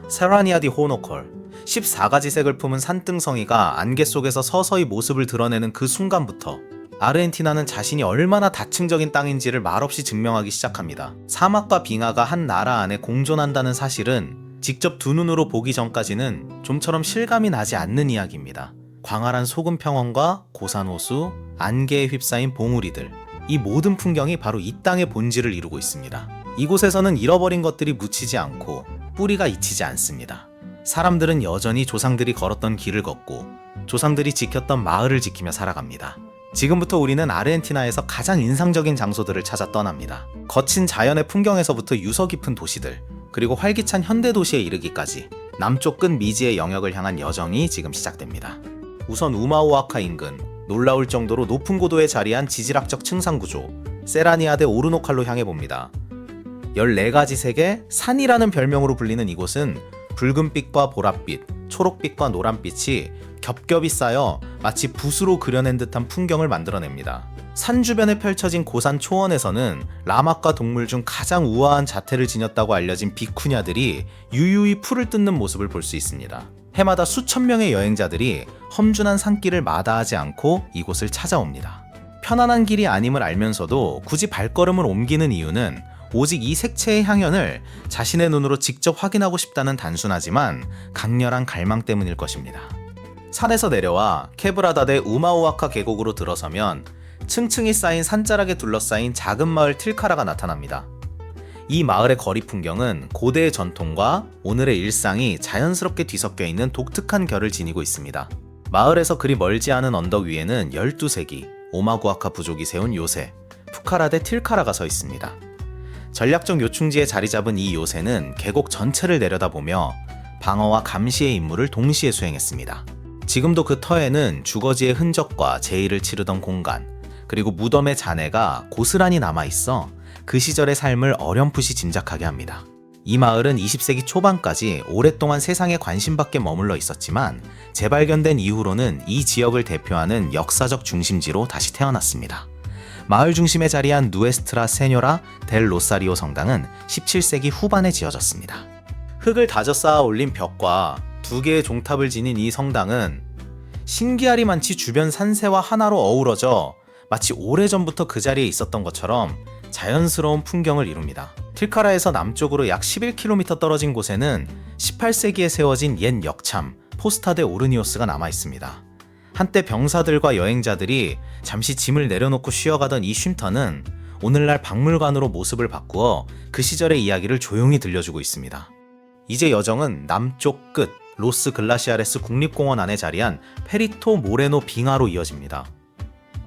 세라니아디 호노컬. 14가지 색을 품은 산등성이가 안개 속에서 서서히 모습을 드러내는 그 순간부터 아르헨티나는 자신이 얼마나 다층적인 땅인지를 말없이 증명하기 시작합니다. 사막과 빙하가 한 나라 안에 공존한다는 사실은 직접 두 눈으로 보기 전까지는 좀처럼 실감이 나지 않는 이야기입니다. 광활한 소금 평원과 고산 호수, 안개에 휩싸인 봉우리들, 이 모든 풍경이 바로 이 땅의 본질을 이루고 있습니다. 이곳에서는 잃어버린 것들이 묻히지 않고 뿌리가 잊히지 않습니다. 사람들은 여전히 조상들이 걸었던 길을 걷고 조상들이 지켰던 마을을 지키며 살아갑니다. 지금부터 우리는 아르헨티나에서 가장 인상적인 장소들을 찾아 떠납니다. 거친 자연의 풍경에서부터 유서 깊은 도시들, 그리고 활기찬 현대 도시에 이르기까지 남쪽 끝 미지의 영역을 향한 여정이 지금 시작됩니다. 우선 우마오아카 인근, 놀라울 정도로 높은 고도에 자리한 지질학적 층상구조 세라니아데 오르노칼로 향해 봅니다. 14가지 색의 산이라는 별명으로 불리는 이곳은 붉은빛과 보랏빛, 초록빛과 노란빛이 겹겹이 쌓여 마치 붓으로 그려낸 듯한 풍경을 만들어냅니다. 산 주변에 펼쳐진 고산 초원에서는 라막과 동물 중 가장 우아한 자태를 지녔다고 알려진 비쿠냐들이 유유히 풀을 뜯는 모습을 볼 수 있습니다. 해마다 수천 명의 여행자들이 험준한 산길을 마다하지 않고 이곳을 찾아옵니다. 편안한 길이 아님을 알면서도 굳이 발걸음을 옮기는 이유는 오직 이 색채의 향연을 자신의 눈으로 직접 확인하고 싶다는 단순하지만 강렬한 갈망 때문일 것입니다. 산에서 내려와 케브라다데 우마오아카 계곡으로 들어서면 층층이 쌓인 산자락에 둘러싸인 작은 마을 틸카라가 나타납니다. 이 마을의 거리 풍경은 고대의 전통과 오늘의 일상이 자연스럽게 뒤섞여 있는 독특한 결을 지니고 있습니다. 마을에서 그리 멀지 않은 언덕 위에는 12세기 오마구아카 부족이 세운 요새 푸카라데 틸카라가 서 있습니다. 전략적 요충지에 자리 잡은 이 요새는 계곡 전체를 내려다보며 방어와 감시의 임무를 동시에 수행했습니다. 지금도 그 터에는 주거지의 흔적과 제의를 치르던 공간, 그리고 무덤의 잔해가 고스란히 남아있어 그 시절의 삶을 어렴풋이 짐작하게 합니다. 이 마을은 20세기 초반까지 오랫동안 세상에 관심밖에 머물러 있었지만 재발견된 이후로는 이 지역을 대표하는 역사적 중심지로 다시 태어났습니다. 마을 중심에 자리한 누에스트라 세뇨라 델 로사리오 성당은 17세기 후반에 지어졌습니다. 흙을 다져 쌓아 올린 벽과 2개의 종탑을 지닌 이 성당은 신기하리만치 주변 산세와 하나로 어우러져 마치 오래전부터 그 자리에 있었던 것처럼 자연스러운 풍경을 이룹니다. 틸카라에서 남쪽으로 약 11km 떨어진 곳에는 18세기에 세워진 옛 역참 포스타데 오르니오스가 남아있습니다. 한때 병사들과 여행자들이 잠시 짐을 내려놓고 쉬어가던 이 쉼터는 오늘날 박물관으로 모습을 바꾸어 그 시절의 이야기를 조용히 들려주고 있습니다. 이제 여정은 남쪽 끝 로스 글라시아레스 국립공원 안에 자리한 페리토 모레노 빙하로 이어집니다.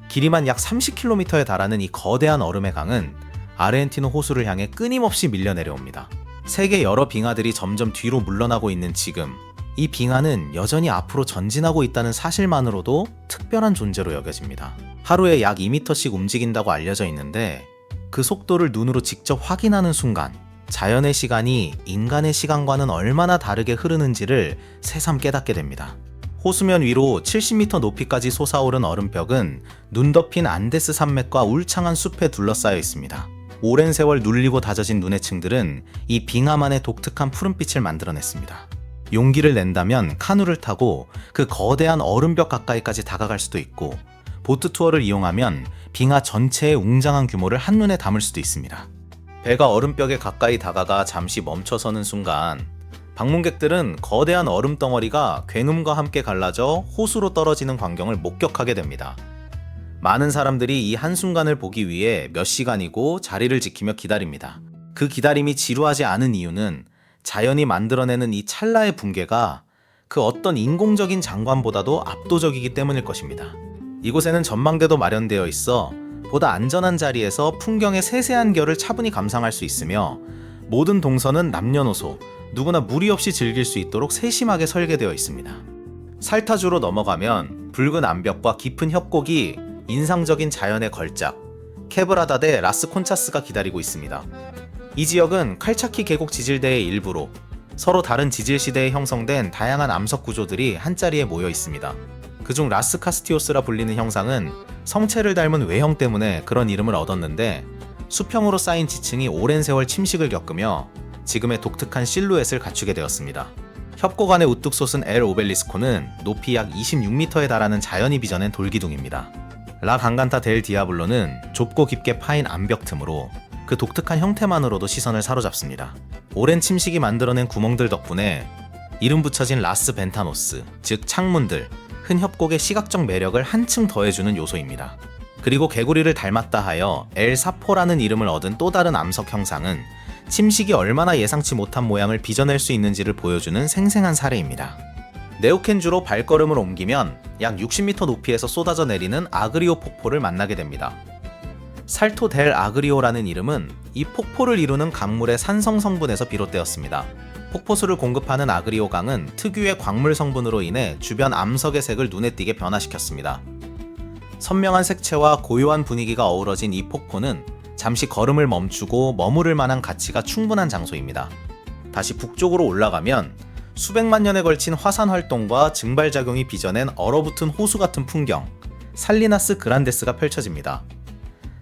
길이만 약 30km에 달하는 이 거대한 얼음의 강은 아르헨티나 호수를 향해 끊임없이 밀려 내려옵니다. 세계 여러 빙하들이 점점 뒤로 물러나고 있는 지금, 이 빙하는 여전히 앞으로 전진하고 있다는 사실만으로도 특별한 존재로 여겨집니다. 하루에 약 2m씩 움직인다고 알려져 있는데 그 속도를 눈으로 직접 확인하는 순간 자연의 시간이 인간의 시간과는 얼마나 다르게 흐르는지를 새삼 깨닫게 됩니다. 호수면 위로 70m 높이까지 솟아오른 얼음벽은 눈 덮인 안데스 산맥과 울창한 숲에 둘러싸여 있습니다. 오랜 세월 눌리고 다져진 눈의 층들은 이 빙하만의 독특한 푸른빛을 만들어냈습니다. 용기를 낸다면 카누를 타고 그 거대한 얼음벽 가까이까지 다가갈 수도 있고 보트 투어를 이용하면 빙하 전체의 웅장한 규모를 한눈에 담을 수도 있습니다. 배가 얼음벽에 가까이 다가가 잠시 멈춰서는 순간 방문객들은 거대한 얼음 덩어리가 굉음과 함께 갈라져 호수로 떨어지는 광경을 목격하게 됩니다. 많은 사람들이 이 한순간을 보기 위해 몇 시간이고 자리를 지키며 기다립니다. 그 기다림이 지루하지 않은 이유는 자연이 만들어내는 이 찰나의 붕괴가 그 어떤 인공적인 장관보다도 압도적이기 때문일 것입니다. 이곳에는 전망대도 마련되어 있어 보다 안전한 자리에서 풍경의 세세한 결을 차분히 감상할 수 있으며 모든 동선은 남녀노소 누구나 무리 없이 즐길 수 있도록 세심하게 설계되어 있습니다. 살타주로 넘어가면 붉은 암벽과 깊은 협곡이 인상적인 자연의 걸작 케브라다데 라스콘차스가 기다리고 있습니다. 이 지역은 칼차키 계곡 지질대의 일부로 서로 다른 지질시대에 형성된 다양한 암석 구조들이 한자리에 모여 있습니다. 그중 라스카스티오스라 불리는 형상은 성체를 닮은 외형 때문에 그런 이름을 얻었는데 수평으로 쌓인 지층이 오랜 세월 침식을 겪으며 지금의 독특한 실루엣을 갖추게 되었습니다. 협곡 안에 우뚝 솟은 엘 오벨리스코는 높이 약 26m에 달하는 자연이 빚어낸 돌기둥입니다. 라 강간타 델 디아블로는 좁고 깊게 파인 암벽 틈으로 그 독특한 형태만으로도 시선을 사로잡습니다. 오랜 침식이 만들어낸 구멍들 덕분에 이름 붙여진 라스 벤타노스, 즉 창문들, 흔 협곡의 시각적 매력을 한층 더해주는 요소입니다. 그리고 개구리를 닮았다 하여 엘 사포라는 이름을 얻은 또 다른 암석 형상은 침식이 얼마나 예상치 못한 모양을 빚어낼 수 있는지를 보여주는 생생한 사례입니다. 네오켄주로 발걸음을 옮기면 약 60m 높이에서 쏟아져 내리는 아그리오 폭포를 만나게 됩니다. 살토 델 아그리오라는 이름은 이 폭포를 이루는 강물의 산성 성분에서 비롯되었습니다. 폭포수를 공급하는 아그리오 강은 특유의 광물 성분으로 인해 주변 암석의 색을 눈에 띄게 변화시켰습니다. 선명한 색채와 고요한 분위기가 어우러진 이 폭포는 잠시 걸음을 멈추고 머무를 만한 가치가 충분한 장소입니다. 다시 북쪽으로 올라가면 수백만 년에 걸친 화산 활동과 증발작용이 빚어낸 얼어붙은 호수 같은 풍경, 살리나스 그란데스가 펼쳐집니다.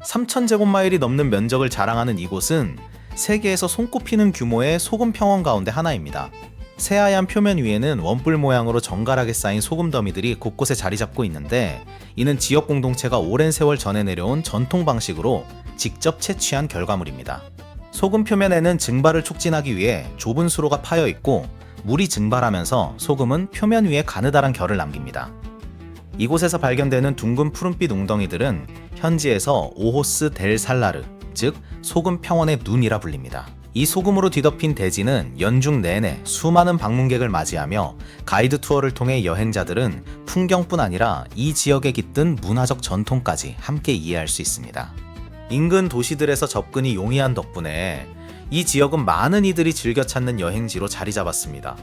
3,000제곱마일이 넘는 면적을 자랑하는 이곳은 세계에서 손꼽히는 규모의 소금 평원 가운데 하나입니다. 새하얀 표면 위에는 원뿔 모양으로 정갈하게 쌓인 소금 더미들이 곳곳에 자리 잡고 있는데, 이는 지역 공동체가 오랜 세월 전해 내려온 전통 방식으로 직접 채취한 결과물입니다. 소금 표면에는 증발을 촉진하기 위해 좁은 수로가 파여 있고, 물이 증발하면서 소금은 표면 위에 가느다란 결을 남깁니다. 이곳에서 발견되는 둥근 푸른빛 웅덩이들은 현지에서 오호스 델 살라르, 즉 소금 평원의 눈이라 불립니다. 이 소금으로 뒤덮인 대지는 연중 내내 수많은 방문객을 맞이하며 가이드 투어를 통해 여행자들은 풍경뿐 아니라 이 지역에 깃든 문화적 전통까지 함께 이해할 수 있습니다. 인근 도시들에서 접근이 용이한 덕분에 이 지역은 많은 이들이 즐겨 찾는 여행지로 자리 잡았습니다.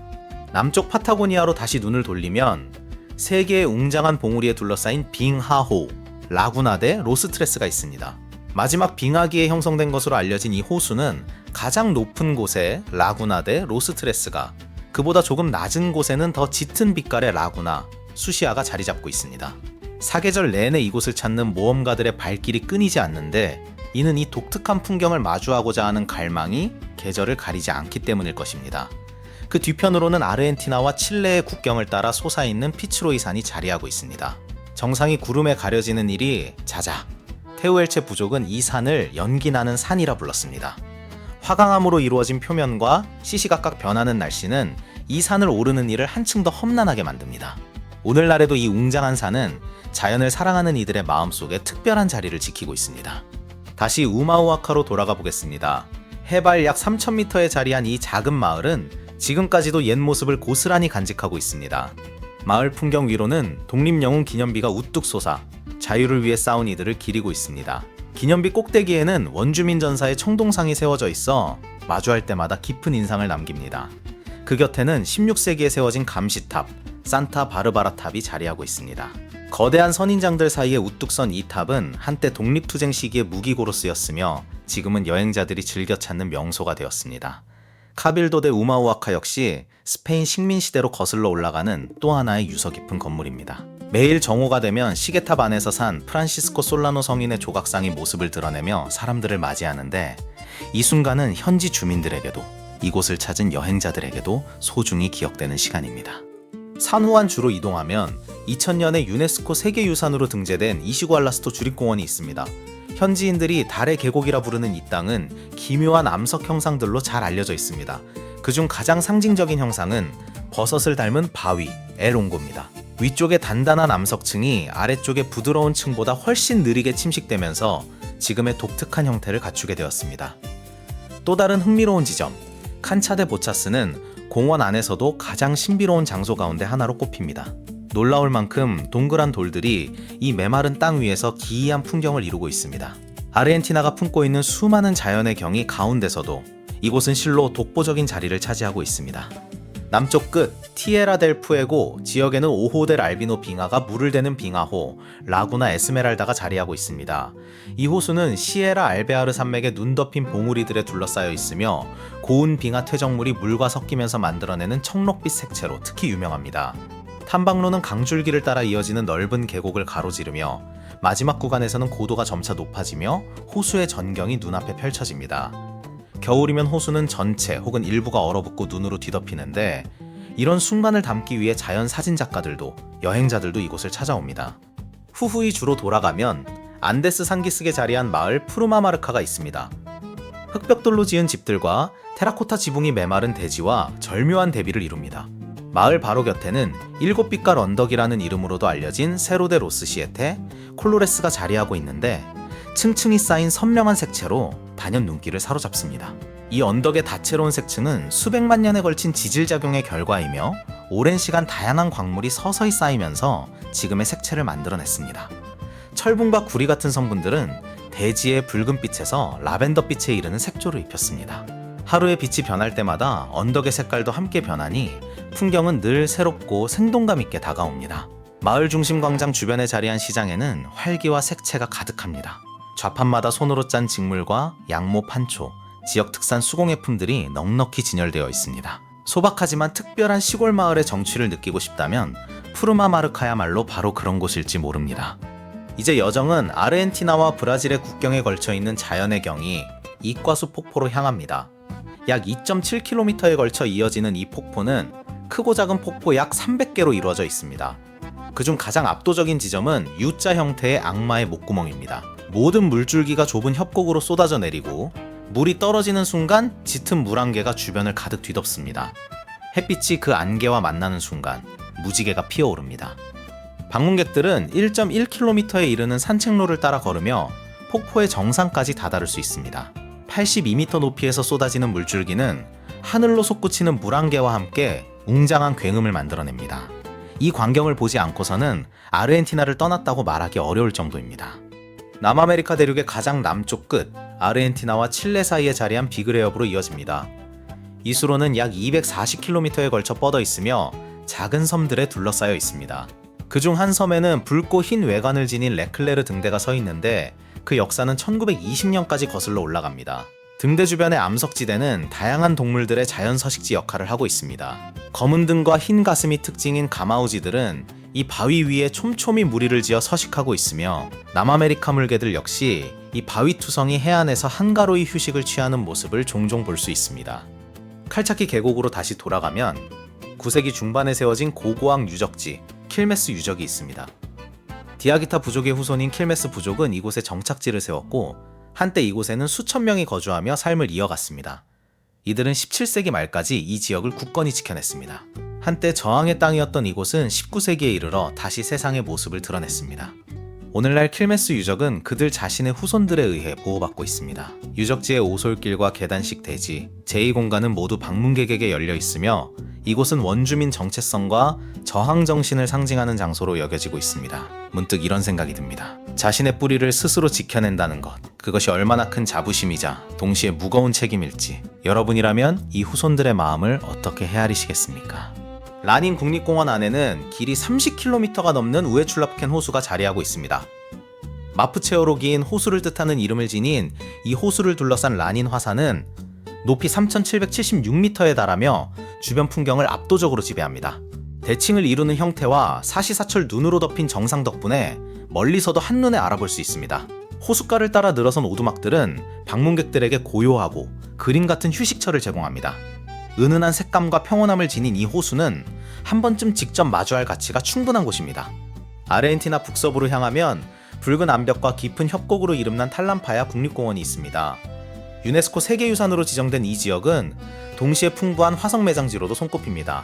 남쪽 파타고니아로 다시 눈을 돌리면 세 개의 웅장한 봉우리에 둘러싸인 빙하호, 라구나 데 로스트레스가 있습니다. 마지막 빙하기에 형성된 것으로 알려진 이 호수는 가장 높은 곳에 라구나 데 로스트레스가, 그보다 조금 낮은 곳에는 더 짙은 빛깔의 라구나, 수시아가 자리 잡고 있습니다. 사계절 내내 이곳을 찾는 모험가들의 발길이 끊이지 않는데, 이는 이 독특한 풍경을 마주하고자 하는 갈망이 계절을 가리지 않기 때문일 것입니다. 그 뒤편으로는 아르헨티나와 칠레의 국경을 따라 솟아있는 피츠로이 산이 자리하고 있습니다. 정상이 구름에 가려지는 일이 잦아 테우엘체 부족은 이 산을 연기나는 산이라 불렀습니다. 화강암으로 이루어진 표면과 시시각각 변하는 날씨는 이 산을 오르는 일을 한층 더 험난하게 만듭니다. 오늘날에도 이 웅장한 산은 자연을 사랑하는 이들의 마음속에 특별한 자리를 지키고 있습니다. 다시 우마우아카로 돌아가 보겠습니다. 해발 약 3,000m에 자리한 이 작은 마을은 지금까지도 옛 모습을 고스란히 간직하고 있습니다. 마을 풍경 위로는 독립영웅 기념비가 우뚝 솟아 자유를 위해 싸운 이들을 기리고 있습니다. 기념비 꼭대기에는 원주민 전사의 청동상이 세워져 있어 마주할 때마다 깊은 인상을 남깁니다. 그 곁에는 16세기에 세워진 감시탑, 산타 바르바라 탑이 자리하고 있습니다. 거대한 선인장들 사이에 우뚝 선 이 탑은 한때 독립투쟁 시기에 무기고로 쓰였으며 지금은 여행자들이 즐겨 찾는 명소가 되었습니다. 카빌도 데 우마우아카 역시 스페인 식민시대로 거슬러 올라가는 또 하나의 유서 깊은 건물입니다. 매일 정오가 되면 시계탑 안에서 산 프란시스코 솔라노 성인의 조각상이 모습을 드러내며 사람들을 맞이하는데, 이 순간은 현지 주민들에게도 이곳을 찾은 여행자들에게도 소중히 기억되는 시간입니다. 산후안주로 이동하면 2000년에 유네스코 세계유산으로 등재된 이시구알라스토 주립공원이 있습니다. 현지인들이 달의 계곡이라 부르는 이 땅은 기묘한 암석 형상들로 잘 알려져 있습니다. 그중 가장 상징적인 형상은 버섯을 닮은 바위, 엘옹고입니다. 위쪽의 단단한 암석층이 아래쪽의 부드러운 층보다 훨씬 느리게 침식되면서 지금의 독특한 형태를 갖추게 되었습니다. 또 다른 흥미로운 지점, 칸차데 보차스는 공원 안에서도 가장 신비로운 장소 가운데 하나로 꼽힙니다. 놀라울 만큼 동그란 돌들이 이 메마른 땅 위에서 기이한 풍경을 이루고 있습니다. 아르헨티나가 품고 있는 수많은 자연의 경이 가운데서도 이곳은 실로 독보적인 자리를 차지하고 있습니다. 남쪽 끝 티에라 델 푸에고 지역에는 오호 델 알비노 빙하가 물을 대는 빙하호 라구나 에스메랄다가 자리하고 있습니다. 이 호수는 시에라 알베아르 산맥의 눈 덮인 봉우리들에 둘러싸여 있으며 고운 빙하 퇴적물이 물과 섞이면서 만들어내는 청록빛 색채로 특히 유명합니다. 탐방로는 강줄기를 따라 이어지는 넓은 계곡을 가로지르며 마지막 구간에서는 고도가 점차 높아지며 호수의 전경이 눈앞에 펼쳐집니다. 겨울이면 호수는 전체 혹은 일부가 얼어붙고 눈으로 뒤덮이는데 이런 순간을 담기 위해 자연 사진 작가들도 여행자들도 이곳을 찾아옵니다. 후후이 주로 돌아가면 안데스 산기슭에 자리한 마을 푸르마마르카가 있습니다. 흙벽돌로 지은 집들과 테라코타 지붕이 메마른 대지와 절묘한 대비를 이룹니다. 마을 바로 곁에는 7빛깔 언덕이라는 이름으로도 알려진 세로데 로스시에테, 콜로레스가 자리하고 있는데 층층이 쌓인 선명한 색채로 단연 눈길을 사로잡습니다. 이 언덕의 다채로운 색층은 수백만 년에 걸친 지질작용의 결과이며 오랜 시간 다양한 광물이 서서히 쌓이면서 지금의 색채를 만들어냈습니다. 철분과 구리 같은 성분들은 대지의 붉은빛에서 라벤더빛에 이르는 색조를 입혔습니다. 하루의 빛이 변할 때마다 언덕의 색깔도 함께 변하니 풍경은 늘 새롭고 생동감 있게 다가옵니다. 마을 중심 광장 주변에 자리한 시장에는 활기와 색채가 가득합니다. 좌판마다 손으로 짠 직물과 양모 판초, 지역 특산 수공예품들이 넉넉히 진열되어 있습니다. 소박하지만 특별한 시골 마을의 정취를 느끼고 싶다면 푸르마마르카야말로 바로 그런 곳일지 모릅니다. 이제 여정은 아르헨티나와 브라질의 국경에 걸쳐 있는 자연의 경이 이과수 폭포로 향합니다. 약 2.7km에 걸쳐 이어지는 이 폭포는 크고 작은 폭포 약 300개로 이루어져 있습니다. 그중 가장 압도적인 지점은 U자 형태의 악마의 목구멍입니다. 모든 물줄기가 좁은 협곡으로 쏟아져 내리고 물이 떨어지는 순간 짙은 물 안개가 주변을 가득 뒤덮습니다. 햇빛이 그 안개와 만나는 순간 무지개가 피어오릅니다. 방문객들은 1.1km에 이르는 산책로를 따라 걸으며 폭포의 정상까지 다다를 수 있습니다. 82m 높이에서 쏟아지는 물줄기는 하늘로 솟구치는 물안개와 함께 웅장한 굉음을 만들어냅니다. 이 광경을 보지 않고서는 아르헨티나를 떠났다고 말하기 어려울 정도입니다. 남아메리카 대륙의 가장 남쪽 끝, 아르헨티나와 칠레 사이에 자리한 비그레협으로 이어집니다. 이 수로는 약 240km에 걸쳐 뻗어 있으며 작은 섬들에 둘러싸여 있습니다. 그중 한 섬에는 붉고 흰 외관을 지닌 레클레르 등대가 서 있는데 그 역사는 1920년까지 거슬러 올라갑니다. 등대 주변의 암석지대는 다양한 동물들의 자연 서식지 역할을 하고 있습니다. 검은 등과 흰 가슴이 특징인 가마우지들은 이 바위 위에 촘촘히 무리를 지어 서식하고 있으며 남아메리카 물개들 역시 이 바위투성이 해안에서 한가로이 휴식을 취하는 모습을 종종 볼 수 있습니다. 칼차키 계곡으로 다시 돌아가면 9세기 중반에 세워진 고고학 유적지 킬메스 유적이 있습니다. 디아기타 부족의 후손인 킬메스 부족은 이곳에 정착지를 세웠고 한때 이곳에는 수천 명이 거주하며 삶을 이어갔습니다. 이들은 17세기 말까지 이 지역을 굳건히 지켜냈습니다. 한때 저항의 땅이었던 이곳은 19세기에 이르러 다시 세상의 모습을 드러냈습니다. 오늘날 킬메스 유적은 그들 자신의 후손들에 의해 보호받고 있습니다. 유적지의 오솔길과 계단식 대지, 제2공간은 모두 방문객에게 열려 있으며 이곳은 원주민 정체성과 저항 정신을 상징하는 장소로 여겨지고 있습니다. 문득 이런 생각이 듭니다. 자신의 뿌리를 스스로 지켜낸다는 것, 그것이 얼마나 큰 자부심이자 동시에 무거운 책임일지 여러분이라면 이 후손들의 마음을 어떻게 헤아리시겠습니까? 라닌 국립공원 안에는 길이 30km가 넘는 우에출라프켄 호수가 자리하고 있습니다. 마푸체어로 긴 호수를 뜻하는 이름을 지닌 이 호수를 둘러싼 라닌 화산은 높이 3,776m에 달하며 주변 풍경을 압도적으로 지배합니다. 대칭을 이루는 형태와 사시사철 눈으로 덮인 정상 덕분에 멀리서도 한눈에 알아볼 수 있습니다. 호숫가를 따라 늘어선 오두막들은 방문객들에게 고요하고 그림 같은 휴식처를 제공합니다. 은은한 색감과 평온함을 지닌 이 호수는 한 번쯤 직접 마주할 가치가 충분한 곳입니다. 아르헨티나 북서부로 향하면 붉은 암벽과 깊은 협곡으로 이름난 탈람파야 국립공원이 있습니다. 유네스코 세계유산으로 지정된 이 지역은 동시에 풍부한 화석 매장지로도 손꼽힙니다.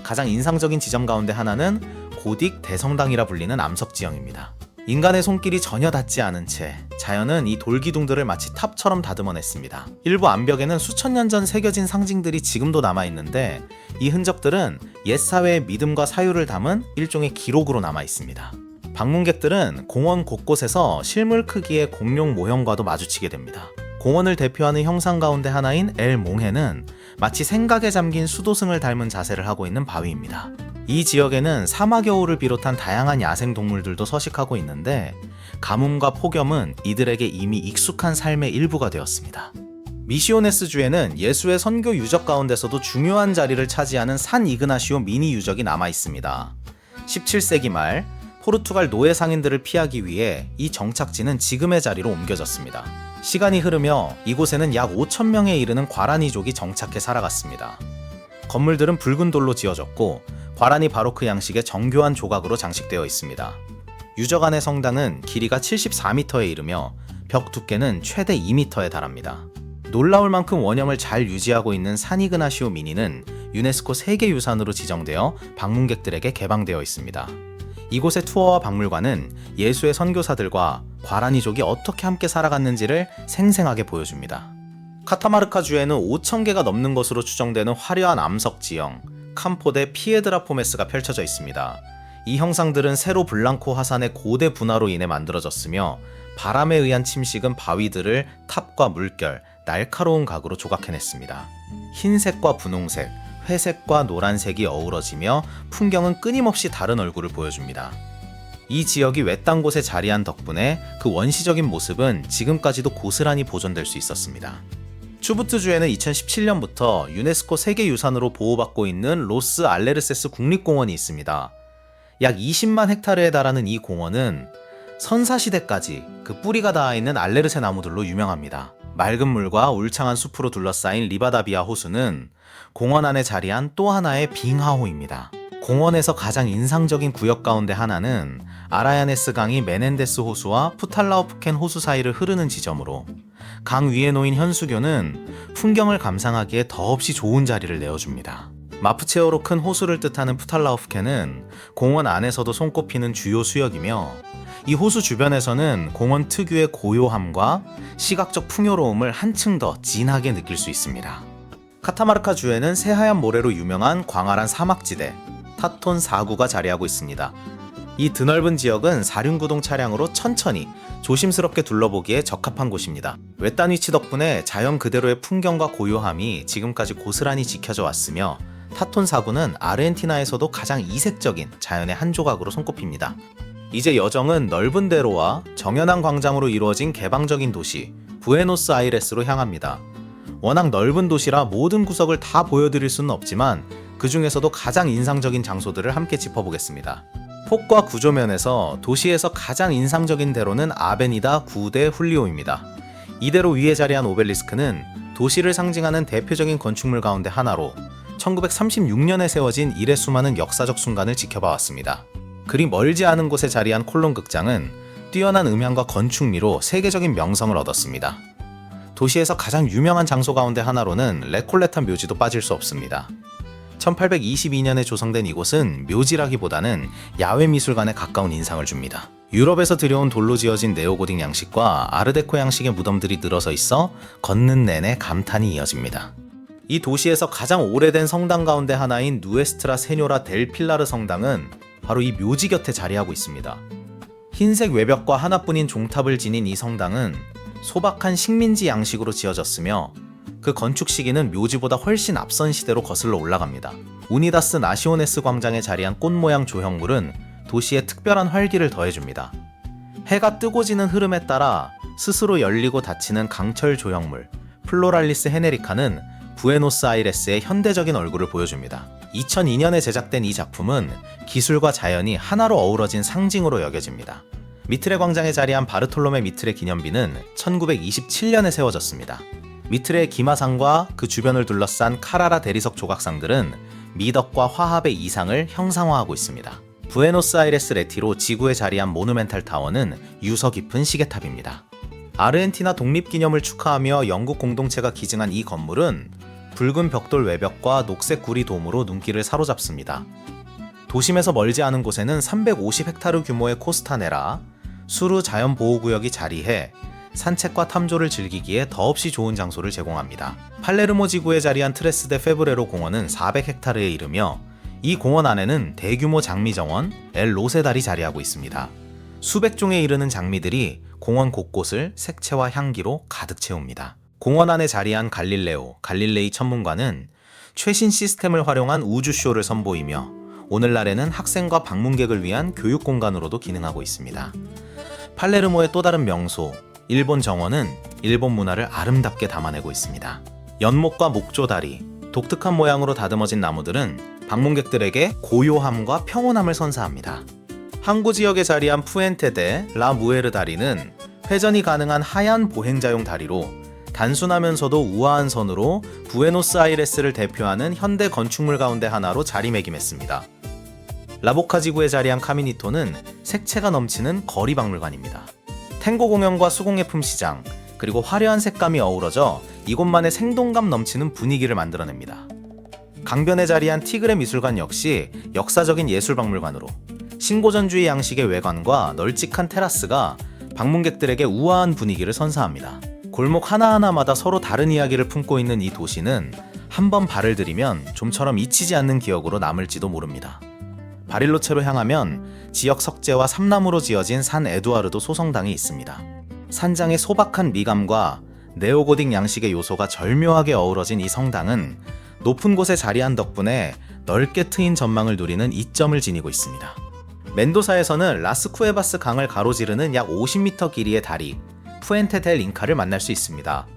가장 인상적인 지점 가운데 하나는 고딕 대성당이라 불리는 암석 지형입니다. 인간의 손길이 전혀 닿지 않은 채 자연은 이 돌기둥들을 마치 탑처럼 다듬어냈습니다. 일부 암벽에는 수천 년 전 새겨진 상징들이 지금도 남아있는데 이 흔적들은 옛 사회의 믿음과 사유를 담은 일종의 기록으로 남아있습니다. 방문객들은 공원 곳곳에서 실물 크기의 공룡 모형과도 마주치게 됩니다. 공원을 대표하는 형상 가운데 하나인 엘 몽헤는 마치 생각에 잠긴 수도승을 닮은 자세를 하고 있는 바위입니다. 이 지역에는 사마겨울을 비롯한 다양한 야생 동물들도 서식하고 있는데 가뭄과 폭염은 이들에게 이미 익숙한 삶의 일부가 되었습니다. 미시오네스주에는 예수의 선교 유적 가운데서도 중요한 자리를 차지하는 산 이그나시오 미니 유적이 남아 있습니다. 17세기 말 포르투갈 노예 상인들을 피하기 위해 이 정착지는 지금의 자리로 옮겨졌습니다. 시간이 흐르며 이곳에는 약 5,000명에 이르는 과라니족이 정착해 살아갔습니다. 건물들은 붉은 돌로 지어졌고 과라니 바로크 양식의 정교한 조각으로 장식되어 있습니다. 유저간의 성당은 길이가 74m에 이르며 벽 두께는 최대 2m에 달합니다. 놀라울 만큼 원형을 잘 유지하고 있는 산이그나시오 미니는 유네스코 세계유산으로 지정되어 방문객들에게 개방되어 있습니다. 이곳의 투어와 박물관은 예수의 선교사들과 과라니족이 어떻게 함께 살아갔는지를 생생하게 보여줍니다. 카타마르카 주에는 5,000개가 넘는 것으로 추정되는 화려한 암석 지형, 캄포 데 피에드라 포메스가 펼쳐져 있습니다. 이 형상들은 세로 블랑코 화산의 고대 분화로 인해 만들어졌으며 바람에 의한 침식은 바위들을 탑과 물결, 날카로운 각으로 조각해냈습니다. 흰색과 분홍색, 회색과 노란색이 어우러지며 풍경은 끊임없이 다른 얼굴을 보여줍니다. 이 지역이 외딴 곳에 자리한 덕분에 그 원시적인 모습은 지금까지도 고스란히 보존될 수 있었습니다. 추부트주에는 2017년부터 유네스코 세계유산으로 보호받고 있는 로스 알레르세스 국립공원이 있습니다. 약 20만 헥타르에 달하는 이 공원은 선사시대까지 그 뿌리가 닿아있는 알레르세 나무들로 유명합니다. 맑은 물과 울창한 숲으로 둘러싸인 리바다비아 호수는 공원 안에 자리한 또 하나의 빙하호입니다. 공원에서 가장 인상적인 구역 가운데 하나는 아라야네스 강이 메넨데스 호수와 푸탈라우프켄 호수 사이를 흐르는 지점으로 강 위에 놓인 현수교는 풍경을 감상하기에 더없이 좋은 자리를 내어줍니다. 마프체어로 큰 호수를 뜻하는 푸탈라우프켄은 공원 안에서도 손꼽히는 주요 수역이며 이 호수 주변에서는 공원 특유의 고요함과 시각적 풍요로움을 한층 더 진하게 느낄 수 있습니다. 카타마르카 주에는 새하얀 모래로 유명한 광활한 사막지대 타톤 4구가 자리하고 있습니다. 이 드넓은 지역은 사륜구동 차량으로 천천히 조심스럽게 둘러보기에 적합한 곳입니다. 외딴 위치 덕분에 자연 그대로의 풍경과 고요함이 지금까지 고스란히 지켜져 왔으며 타톤 4구는 아르헨티나에서도 가장 이색적인 자연의 한 조각으로 손꼽힙니다. 이제 여정은 넓은 대로와 정연한 광장으로 이루어진 개방적인 도시 부에노스아이레스로 향합니다. 워낙 넓은 도시라 모든 구석을 다 보여드릴 수는 없지만 그 중에서도 가장 인상적인 장소들을 함께 짚어보겠습니다. 폭과 구조면에서 도시에서 가장 인상적인 대로는 아베니다 구데 훌리오입니다. 이 대로 위에 자리한 오벨리스크는 도시를 상징하는 대표적인 건축물 가운데 하나로 1936년에 세워진 이래 수많은 역사적 순간을 지켜봐 왔습니다. 그리 멀지 않은 곳에 자리한 콜론 극장은 뛰어난 음향과 건축미로 세계적인 명성을 얻었습니다. 도시에서 가장 유명한 장소 가운데 하나로는 레콜레타 묘지도 빠질 수 없습니다. 1822년에 조성된 이곳은 묘지라기보다는 야외미술관에 가까운 인상을 줍니다. 유럽에서 들여온 돌로 지어진 네오고딕 양식과 아르데코 양식의 무덤들이 늘어서 있어 걷는 내내 감탄이 이어집니다. 이 도시에서 가장 오래된 성당 가운데 하나인 누에스트라 세뇨라 델 필라르 성당은 바로 이 묘지 곁에 자리하고 있습니다. 흰색 외벽과 하나뿐인 종탑을 지닌 이 성당은 소박한 식민지 양식으로 지어졌으며 그 건축 시기는 묘지보다 훨씬 앞선 시대로 거슬러 올라갑니다. 우니다스 나시오네스 광장에 자리한 꽃 모양 조형물은 도시에 특별한 활기를 더해줍니다. 해가 뜨고 지는 흐름에 따라 스스로 열리고 닫히는 강철 조형물 플로랄리스 헤네리카는 부에노스아이레스의 현대적인 얼굴을 보여줍니다. 2002년에 제작된 이 작품은 기술과 자연이 하나로 어우러진 상징으로 여겨집니다. 미트레 광장에 자리한 바르톨로메 미트레 기념비는 1927년에 세워졌습니다. 미트레의 기마상과 그 주변을 둘러싼 카라라 대리석 조각상들은 미덕과 화합의 이상을 형상화하고 있습니다. 부에노스아이레스 레티로 지구에 자리한 모누멘탈 타워는 유서 깊은 시계탑입니다. 아르헨티나 독립기념을 축하하며 영국 공동체가 기증한 이 건물은 붉은 벽돌 외벽과 녹색 구리 돔으로 눈길을 사로잡습니다. 도심에서 멀지 않은 곳에는 350헥타르 규모의 코스타네라, 수루 자연보호구역이 자리해 산책과 탐조를 즐기기에 더없이 좋은 장소를 제공합니다. 팔레르모 지구에 자리한 트레스 데 페브레로 공원은 400헥타르에 이르며 이 공원 안에는 대규모 장미정원 엘 로세달이 자리하고 있습니다. 수백 종에 이르는 장미들이 공원 곳곳을 색채와 향기로 가득 채웁니다. 공원 안에 자리한 갈릴레이 천문관은 최신 시스템을 활용한 우주쇼를 선보이며 오늘날에는 학생과 방문객을 위한 교육 공간으로도 기능하고 있습니다. 팔레르모의 또 다른 명소, 일본 정원은 일본 문화를 아름답게 담아내고 있습니다. 연못과 목조다리, 독특한 모양으로 다듬어진 나무들은 방문객들에게 고요함과 평온함을 선사합니다. 항구 지역에 자리한 푸엔테 데 라 무에르 다리는 회전이 가능한 하얀 보행자용 다리로 단순하면서도 우아한 선으로 부에노스아이레스를 대표하는 현대 건축물 가운데 하나로 자리매김했습니다. 라보카 지구에 자리한 카미니토는 색채가 넘치는 거리 박물관입니다. 탱고 공연과 수공예품 시장, 그리고 화려한 색감이 어우러져 이곳만의 생동감 넘치는 분위기를 만들어냅니다. 강변에 자리한 티그레 미술관 역시 역사적인 예술박물관으로 신고전주의 양식의 외관과 널찍한 테라스가 방문객들에게 우아한 분위기를 선사합니다. 골목 하나하나마다 서로 다른 이야기를 품고 있는 이 도시는 한번 발을 들이면 좀처럼 잊히지 않는 기억으로 남을지도 모릅니다. 바릴로체로 향하면 지역 석재와 삼나무로 지어진 산 에두아르도 소성당이 있습니다. 산장의 소박한 미감과 네오고딕 양식의 요소가 절묘하게 어우러진 이 성당은 높은 곳에 자리한 덕분에 넓게 트인 전망을 누리는 이점을 지니고 있습니다. 멘도사에서는 라스쿠에바스 강을 가로지르는 약 50m 길이의 다리 푸엔테 델 잉카를 만날 수 있습니다.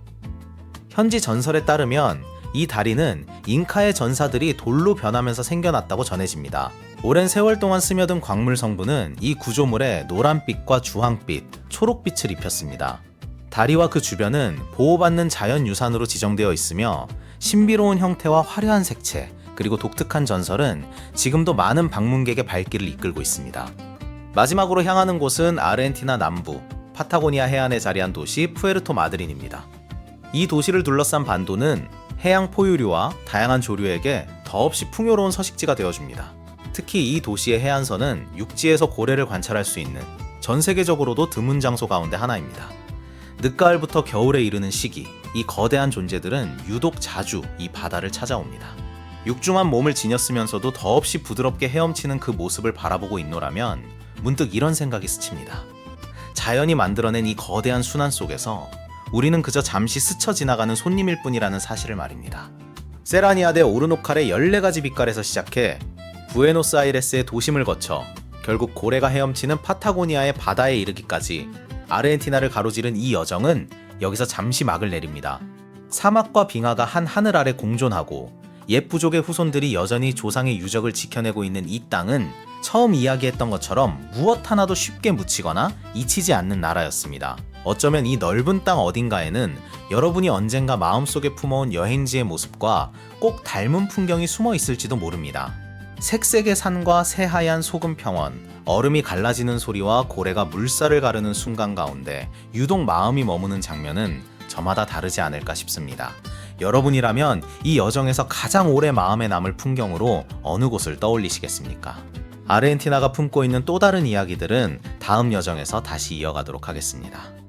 현지 전설에 따르면 이 다리는 잉카의 전사들이 돌로 변하면서 생겨났다고 전해집니다. 오랜 세월 동안 스며든 광물 성분은 이 구조물에 노란빛과 주황빛, 초록빛을 입혔습니다. 다리와 그 주변은 보호받는 자연유산으로 지정되어 있으며 신비로운 형태와 화려한 색채, 그리고 독특한 전설은 지금도 많은 방문객의 발길을 이끌고 있습니다. 마지막으로 향하는 곳은 아르헨티나 남부, 파타고니아 해안에 자리한 도시 푸에르토 마드린입니다. 이 도시를 둘러싼 반도는 해양 포유류와 다양한 조류에게 더없이 풍요로운 서식지가 되어줍니다. 특히 이 도시의 해안선은 육지에서 고래를 관찰할 수 있는 전 세계적으로도 드문 장소 가운데 하나입니다. 늦가을부터 겨울에 이르는 시기, 이 거대한 존재들은 유독 자주 이 바다를 찾아옵니다. 육중한 몸을 지녔으면서도 더없이 부드럽게 헤엄치는 그 모습을 바라보고 있노라면 문득 이런 생각이 스칩니다. 자연이 만들어낸 이 거대한 순환 속에서 우리는 그저 잠시 스쳐 지나가는 손님일 뿐이라는 사실을 말입니다. 세라니아 대 오르노칼의 14가지 빛깔에서 시작해 부에노스아이레스의 도심을 거쳐 결국 고래가 헤엄치는 파타고니아의 바다에 이르기까지 아르헨티나를 가로지른 이 여정은 여기서 잠시 막을 내립니다. 사막과 빙하가 한 하늘 아래 공존하고 옛 부족의 후손들이 여전히 조상의 유적을 지켜내고 있는 이 땅은 처음 이야기했던 것처럼 무엇 하나도 쉽게 묻히거나 잊히지 않는 나라였습니다. 어쩌면 이 넓은 땅 어딘가에는 여러분이 언젠가 마음속에 품어온 여행지의 모습과 꼭 닮은 풍경이 숨어 있을지도 모릅니다. 색색의 산과 새하얀 소금 평원, 얼음이 갈라지는 소리와 고래가 물살을 가르는 순간 가운데 유독 마음이 머무는 장면은 저마다 다르지 않을까 싶습니다. 여러분이라면 이 여정에서 가장 오래 마음에 남을 풍경으로 어느 곳을 떠올리시겠습니까? 아르헨티나가 품고 있는 또 다른 이야기들은 다음 여정에서 다시 이어가도록 하겠습니다.